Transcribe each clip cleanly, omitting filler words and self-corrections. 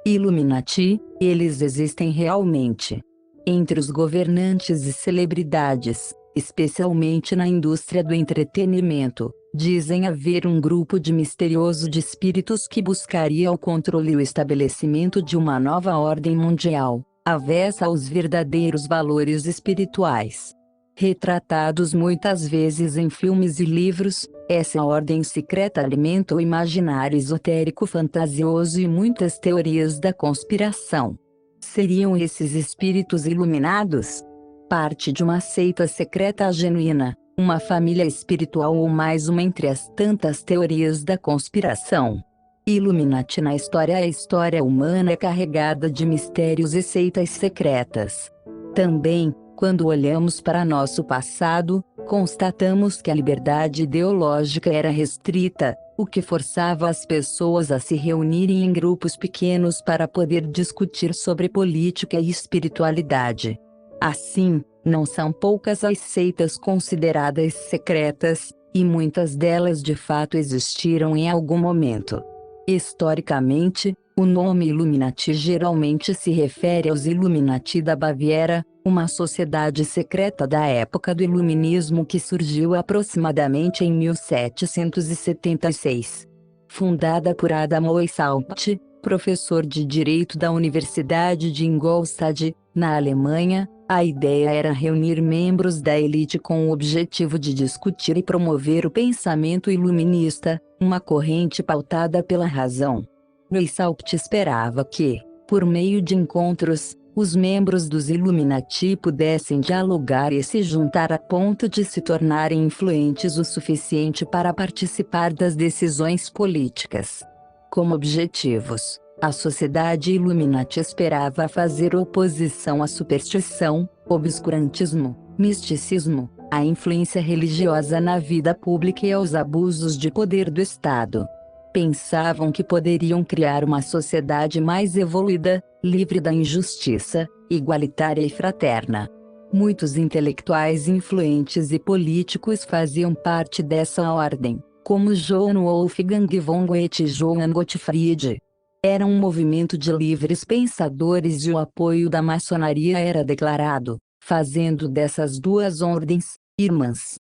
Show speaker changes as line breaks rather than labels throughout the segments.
Illuminati, eles existem realmente. Entre os governantes e celebridades, especialmente na indústria do entretenimento, dizem haver um grupo de misterioso de espíritos que buscaria o controle e o estabelecimento de uma nova ordem mundial, avessa aos verdadeiros valores espirituais. Retratados muitas vezes em filmes e livros, essa ordem secreta alimenta o imaginário esotérico fantasioso e muitas teorias da conspiração. Seriam esses espíritos iluminados? Parte de uma seita secreta genuína, uma família espiritual ou mais uma entre as tantas teorias da conspiração? Illuminati na história. A história humana é carregada de mistérios e seitas secretas. Também, quando olhamos para nosso passado, constatamos que a liberdade ideológica era restrita, o que forçava as pessoas a se reunirem em grupos pequenos para poder discutir sobre política e espiritualidade. Assim, não são poucas as seitas consideradas secretas, e muitas delas de fato existiram em algum momento. Historicamente, o nome Illuminati geralmente se refere aos Illuminati da Baviera, uma sociedade secreta da época do Iluminismo que surgiu aproximadamente em 1776. Fundada por Adam Weishaupt, professor de Direito da Universidade de Ingolstadt, na Alemanha, a ideia era reunir membros da elite com o objetivo de discutir e promover o pensamento iluminista, uma corrente pautada pela razão. Weishaupt esperava que, por meio de encontros, os membros dos Illuminati pudessem dialogar e se juntar a ponto de se tornarem influentes o suficiente para participar das decisões políticas. Como objetivos, a sociedade Illuminati esperava fazer oposição à superstição, obscurantismo, misticismo, à influência religiosa na vida pública e aos abusos de poder do Estado. Pensavam que poderiam criar uma sociedade mais evoluída, livre da injustiça, igualitária e fraterna. Muitos intelectuais influentes e políticos faziam parte dessa ordem, como Johann Wolfgang von Goethe e Johann Gottfried. Era um movimento de livres pensadores e o apoio da maçonaria era declarado, fazendo dessas duas ordens, irmãs.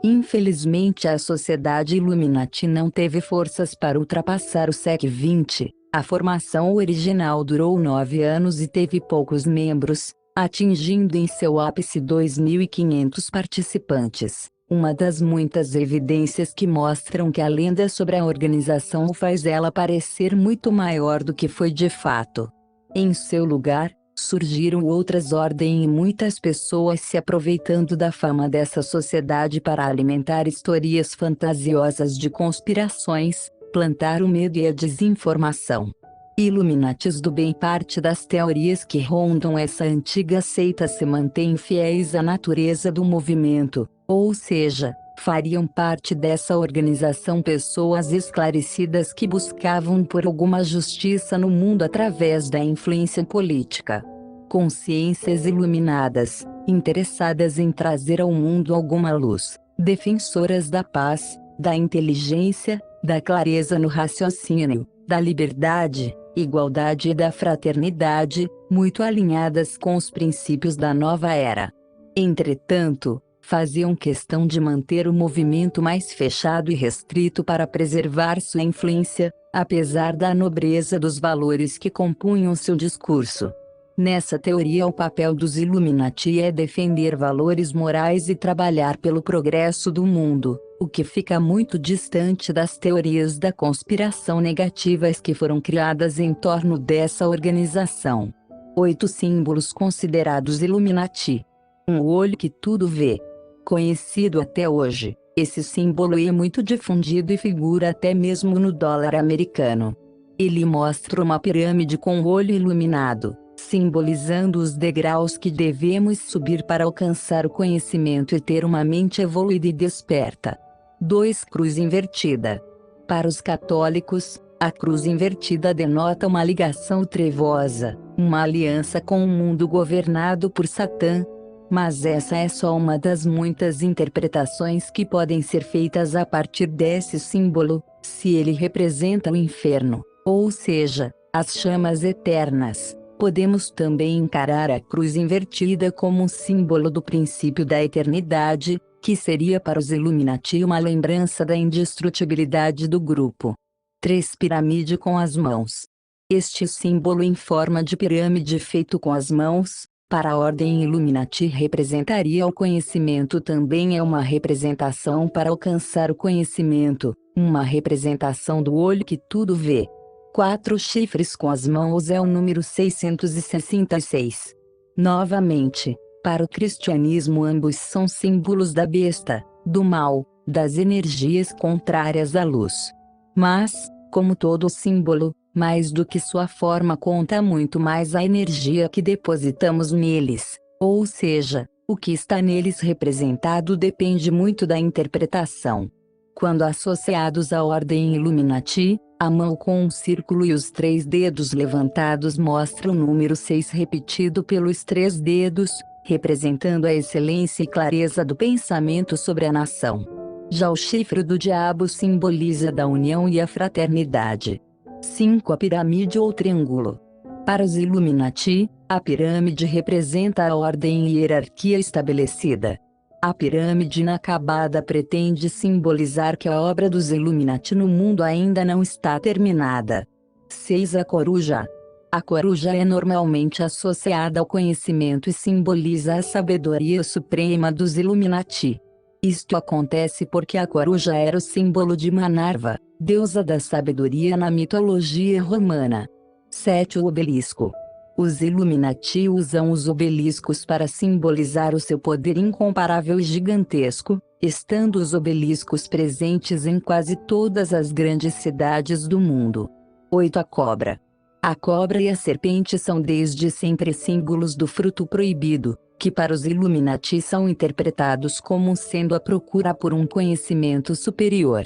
Infelizmente a sociedade Illuminati não teve forças para ultrapassar o século XX. A formação original durou 9 anos e teve poucos membros, atingindo em seu ápice 2.500 participantes. Uma das muitas evidências que mostram que a lenda sobre a organização faz ela parecer muito maior do que foi de fato. Em seu lugar, surgiram outras ordens e muitas pessoas se aproveitando da fama dessa sociedade para alimentar histórias fantasiosas de conspirações, plantar o medo e a desinformação. Illuminatis do bem. Parte das teorias que rondam essa antiga seita se mantêm fiéis à natureza do movimento, ou seja, fariam parte dessa organização pessoas esclarecidas que buscavam por alguma justiça no mundo através da influência política. Consciências iluminadas, interessadas em trazer ao mundo alguma luz, defensoras da paz, da inteligência, da clareza no raciocínio, da liberdade, igualdade e da fraternidade, muito alinhadas com os princípios da nova era. Entretanto, faziam questão de manter o movimento mais fechado e restrito para preservar sua influência, apesar da nobreza dos valores que compunham seu discurso. Nessa teoria, o papel dos Illuminati é defender valores morais e trabalhar pelo progresso do mundo, o que fica muito distante das teorias da conspiração negativas que foram criadas em torno dessa organização. 8 símbolos considerados Illuminati. Um olho que tudo vê. Conhecido até hoje, esse símbolo é muito difundido e figura até mesmo no dólar americano. Ele mostra uma pirâmide com o olho iluminado, simbolizando os degraus que devemos subir para alcançar o conhecimento e ter uma mente evoluída e desperta. 2. Cruz invertida. Para os católicos, a cruz invertida denota uma ligação trevosa, uma aliança com um mundo governado por Satã. Mas essa é só uma das muitas interpretações que podem ser feitas a partir desse símbolo, se ele representa o inferno, ou seja, as chamas eternas. Podemos também encarar a cruz invertida como um símbolo do princípio da eternidade, que seria para os Illuminati uma lembrança da indestrutibilidade do grupo. 3. Pirâmide com as mãos. Este símbolo em forma de pirâmide feito com as mãos, para a ordem Illuminati representaria o conhecimento. Também é uma representação para alcançar o conhecimento, uma representação do olho que tudo vê. 4 chifres com as mãos é o número 666. Novamente, para o cristianismo ambos são símbolos da besta, do mal, das energias contrárias à luz. Mas, como todo símbolo, mais do que sua forma conta muito mais a energia que depositamos neles, ou seja, o que está neles representado depende muito da interpretação. Quando associados à ordem Illuminati, a mão com um círculo e os 3 dedos levantados mostra o número 6 repetido pelos 3 dedos, representando a excelência e clareza do pensamento sobre a nação. Já o chifre do diabo simboliza da união e a fraternidade. 5. A pirâmide ou triângulo. Para os Illuminati, a pirâmide representa a ordem e hierarquia estabelecida. A pirâmide inacabada pretende simbolizar que a obra dos Illuminati no mundo ainda não está terminada. 6. A coruja. A coruja é normalmente associada ao conhecimento e simboliza a sabedoria suprema dos Illuminati. Isto acontece porque a coruja era o símbolo de Minerva, deusa da sabedoria na mitologia romana. 7. O obelisco. Os Illuminati usam os obeliscos para simbolizar o seu poder incomparável e gigantesco, estando os obeliscos presentes em quase todas as grandes cidades do mundo. 8. A cobra. A cobra e a serpente são desde sempre símbolos do fruto proibido, que para os Illuminati são interpretados como sendo a procura por um conhecimento superior.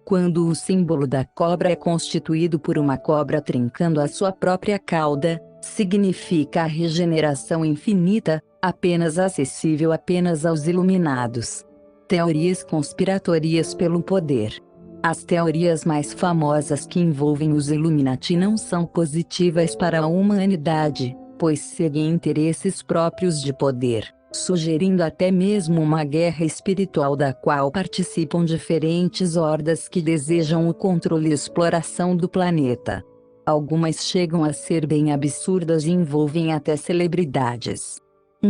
Quando o símbolo da cobra é constituído por uma cobra trincando a sua própria cauda, significa a regeneração infinita, apenas acessível apenas aos iluminados. Teorias conspiratórias pelo poder. As teorias mais famosas que envolvem os Illuminati não são positivas para a humanidade, pois seguem interesses próprios de poder, sugerindo até mesmo uma guerra espiritual da qual participam diferentes hordas que desejam o controle e exploração do planeta. Algumas chegam a ser bem absurdas e envolvem até celebridades.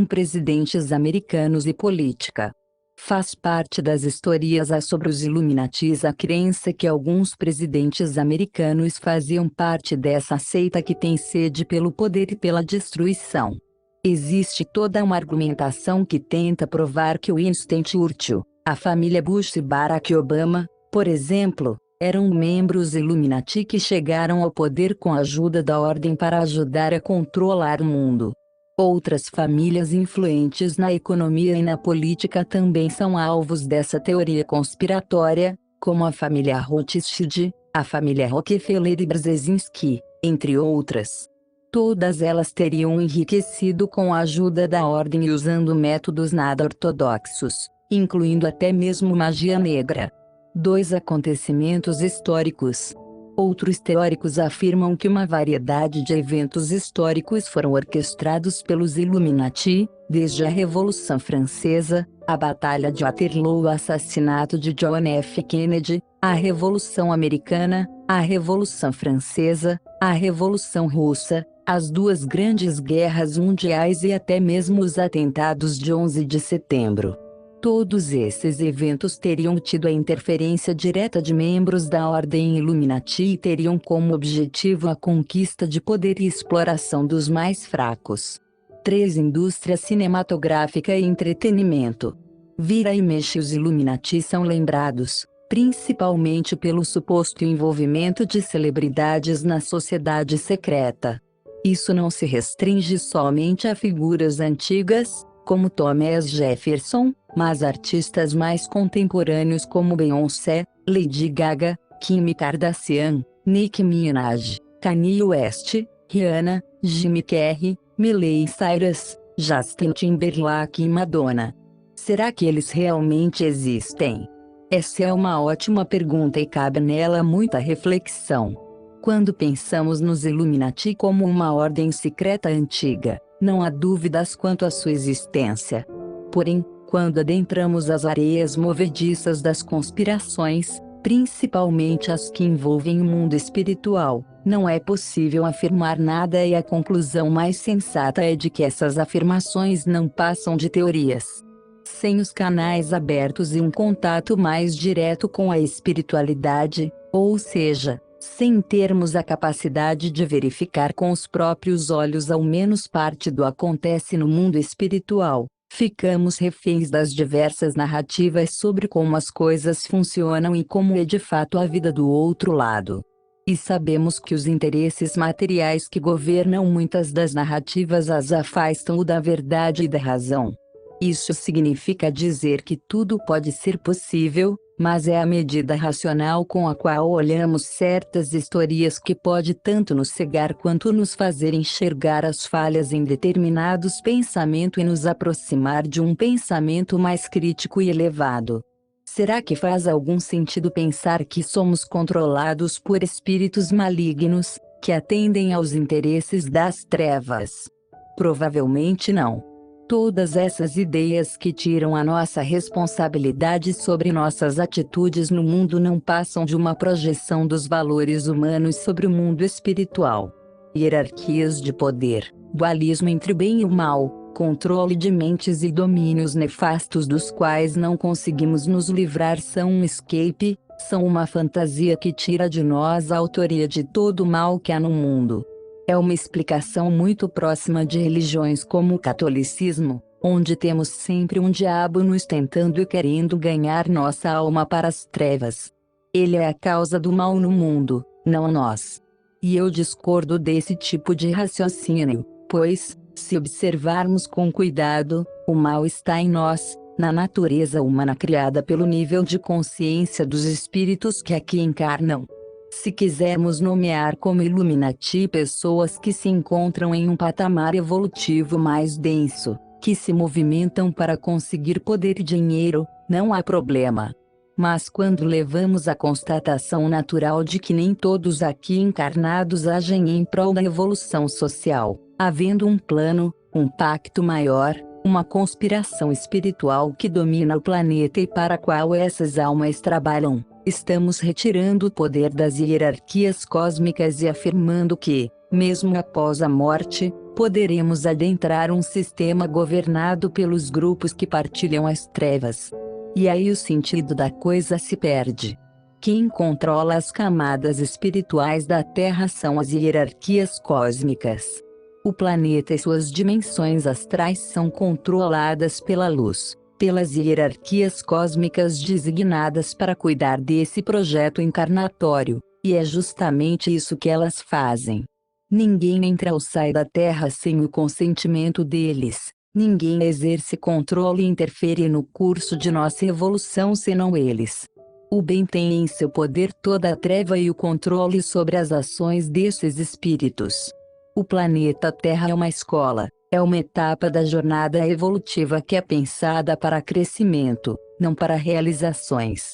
Presidentes americanos e política. Faz parte das historias sobre os Illuminatis a crença que alguns presidentes americanos faziam parte dessa seita que tem sede pelo poder e pela destruição. Existe toda uma argumentação que tenta provar que Winston Churchill, a família Bush e Barack Obama, por exemplo, eram membros Illuminati que chegaram ao poder com a ajuda da ordem para ajudar a controlar o mundo. Outras famílias influentes na economia e na política também são alvos dessa teoria conspiratória, como a família Rothschild, a família Rockefeller e Brzezinski, entre outras. Todas elas teriam enriquecido com a ajuda da ordem e usando métodos nada ortodoxos, incluindo até mesmo magia negra. 2 Acontecimentos históricos. Outros teóricos afirmam que uma variedade de eventos históricos foram orquestrados pelos Illuminati, desde a Revolução Francesa, a Batalha de Waterloo, o assassinato de John F. Kennedy, a Revolução Americana, a Revolução Francesa, a Revolução Russa, as 2 grandes guerras mundiais e até mesmo os atentados de 11 de setembro. Todos esses eventos teriam tido a interferência direta de membros da ordem Illuminati e teriam como objetivo a conquista de poder e exploração dos mais fracos. 3 Indústria cinematográfica e entretenimento. Vira e mexe os Illuminati são lembrados, principalmente pelo suposto envolvimento de celebridades na sociedade secreta. Isso não se restringe somente a figuras antigas, como Thomas Jefferson, mas artistas mais contemporâneos como Beyoncé, Lady Gaga, Kim Kardashian, Nicki Minaj, Kanye West, Rihanna, Jimmy Carrey, Miley Cyrus, Justin Timberlake e Madonna. Será que eles realmente existem? Essa é uma ótima pergunta e cabe nela muita reflexão. Quando pensamos nos Illuminati como uma ordem secreta antiga, não há dúvidas quanto à sua existência. Porém, quando adentramos as areias movediças das conspirações, principalmente as que envolvem o mundo espiritual, não é possível afirmar nada e a conclusão mais sensata é de que essas afirmações não passam de teorias. Sem os canais abertos e um contato mais direto com a espiritualidade, ou seja, sem termos a capacidade de verificar com os próprios olhos ao menos parte do acontece no mundo espiritual, ficamos reféns das diversas narrativas sobre como as coisas funcionam e como é de fato a vida do outro lado. E sabemos que os interesses materiais que governam muitas das narrativas as afastam da verdade e da razão. Isso significa dizer que tudo pode ser possível, mas é a medida racional com a qual olhamos certas historias que pode tanto nos cegar quanto nos fazer enxergar as falhas em determinados pensamentos e nos aproximar de um pensamento mais crítico e elevado. Será que faz algum sentido pensar que somos controlados por espíritos malignos, que atendem aos interesses das trevas? Provavelmente não. Todas essas ideias que tiram a nossa responsabilidade sobre nossas atitudes no mundo não passam de uma projeção dos valores humanos sobre o mundo espiritual. Hierarquias de poder, dualismo entre o bem e o mal, controle de mentes e domínios nefastos dos quais não conseguimos nos livrar são um escape, são uma fantasia que tira de nós a autoria de todo o mal que há no mundo. É uma explicação muito próxima de religiões como o catolicismo, onde temos sempre um diabo nos tentando e querendo ganhar nossa alma para as trevas. Ele é a causa do mal no mundo, não nós. E eu discordo desse tipo de raciocínio, pois, se observarmos com cuidado, o mal está em nós, na natureza humana criada pelo nível de consciência dos espíritos que aqui encarnam. Se quisermos nomear como Illuminati pessoas que se encontram em um patamar evolutivo mais denso, que se movimentam para conseguir poder e dinheiro, não há problema. Mas quando levamos à constatação natural de que nem todos aqui encarnados agem em prol da evolução social, havendo um plano, um pacto maior, uma conspiração espiritual que domina o planeta e para a qual essas almas trabalham, estamos retirando o poder das hierarquias cósmicas e afirmando que, mesmo após a morte, poderemos adentrar um sistema governado pelos grupos que partilham as trevas. E aí o sentido da coisa se perde. Quem controla as camadas espirituais da Terra são as hierarquias cósmicas. O planeta e suas dimensões astrais são controladas pela luz, pelas hierarquias cósmicas designadas para cuidar desse projeto encarnatório, e é justamente isso que elas fazem. Ninguém entra ou sai da Terra sem o consentimento deles, ninguém exerce controle e interfere no curso de nossa evolução senão eles. O bem tem em seu poder toda a treva e o controle sobre as ações desses espíritos. O planeta Terra é uma escola, é uma etapa da jornada evolutiva que é pensada para crescimento, não para realizações.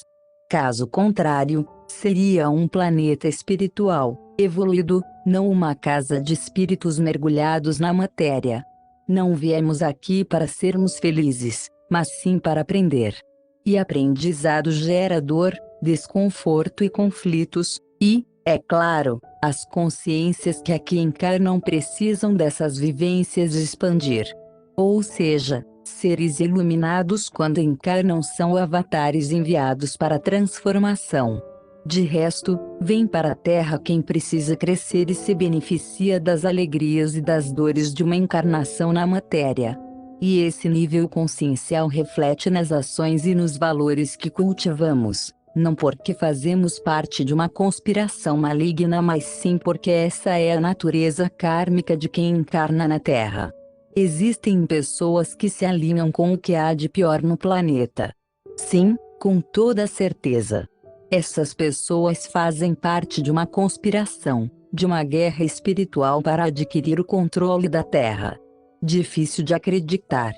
Caso contrário, seria um planeta espiritual, evoluído, não uma casa de espíritos mergulhados na matéria. Não viemos aqui para sermos felizes, mas sim para aprender. E aprendizado gera dor, desconforto e conflitos, e, é claro, as consciências que aqui encarnam precisam dessas vivências expandir. Ou seja, seres iluminados quando encarnam são avatares enviados para a transformação. De resto, vem para a Terra quem precisa crescer e se beneficia das alegrias e das dores de uma encarnação na matéria. E esse nível consciencial reflete nas ações e nos valores que cultivamos. Não porque fazemos parte de uma conspiração maligna, mas sim porque essa é a natureza kármica de quem encarna na Terra. Existem pessoas que se alinham com o que há de pior no planeta. Sim, com toda certeza. Essas pessoas fazem parte de uma conspiração, de uma guerra espiritual para adquirir o controle da Terra. Difícil de acreditar,